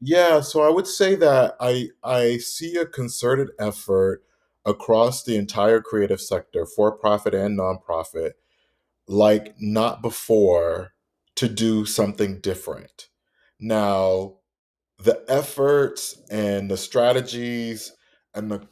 Yeah, so I would say that I see a concerted effort across the entire creative sector, for profit and nonprofit, like not before, to do something different. Now, the efforts and the strategies and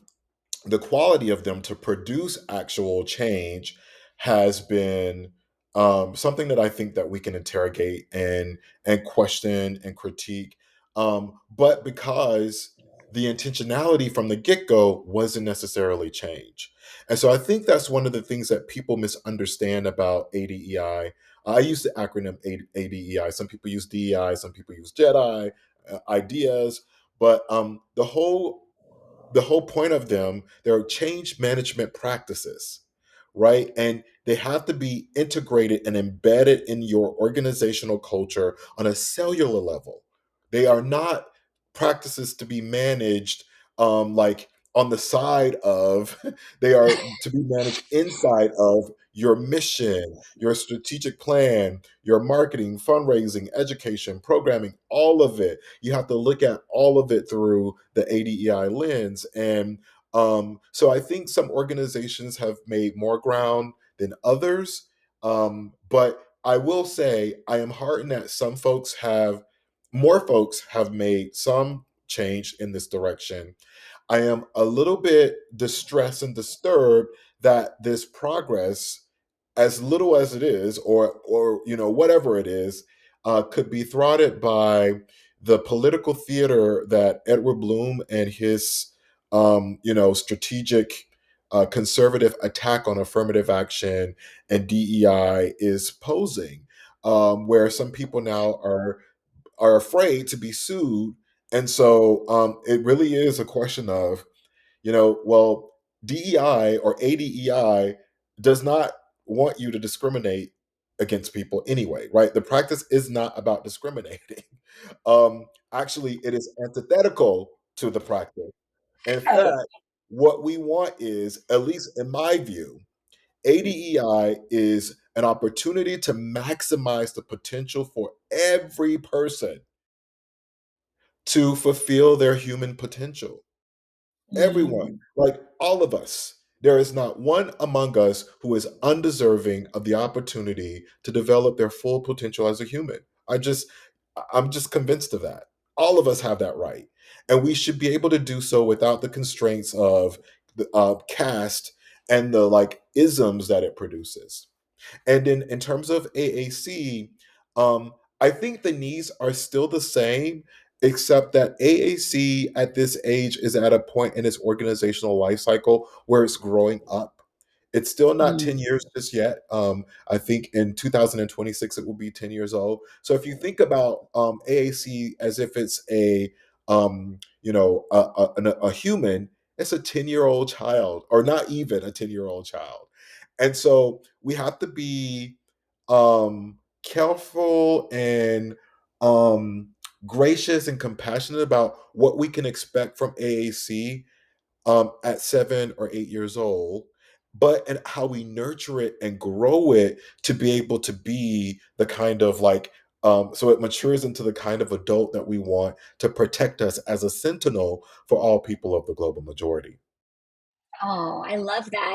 the quality of them to produce actual change has been something that I think that we can interrogate and question and critique. But because the intentionality from the get-go wasn't necessarily change. And so I think that's one of the things that people misunderstand about ADEI. I use the acronym ADEI. Some people use DEI, some people use JEDI, ideas, but the whole point of them, they're change management practices, right? And they have to be integrated and embedded in your organizational culture on a cellular level. They are not practices to be managed like on the side of, they are to be managed inside of your mission, your strategic plan, your marketing, fundraising, education, programming, all of it. You have to look at all of it through the ADEI lens. And so I think some organizations have made more ground than others. But I will say I am heartened that more folks have made some change in this direction. I am a little bit distressed and disturbed that this progress, as little as it is, or whatever it is, could be thwarted by the political theater that Edward Bloom and his strategic conservative attack on affirmative action and DEI is posing, where some people now are afraid to be sued. And so it really is a question of, well, DEI or ADEI does not want you to discriminate against people anyway, right? The practice is not about discriminating. Actually, it is antithetical to the practice. In Right. fact, what we want is, at least in my view, ADEI is an opportunity to maximize the potential for every person to fulfill their human potential. Everyone, Mm. like all of us. There is not one among us who is undeserving of the opportunity to develop their full potential as a human. I'm just convinced of that. All of us have that right. And we should be able to do so without the constraints of the caste and the like isms that it produces. And in terms of AAC, I think the needs are still the same, except that AAC at this age is at a point in its organizational life cycle where it's growing up. It's still not 10 Mm. years just yet. I think in 2026 it will be 10 years old. So if you think about AAC as if it's a human, it's a 10-year-old child, or not even a 10-year-old child. And so we have to be careful and um, gracious and compassionate about what we can expect from AAC at 7 or 8 years old, but and how we nurture it and grow it to be able to be the kind of like so it matures into the kind of adult that we want to protect us as a sentinel for all people of the global majority. Oh, I love that.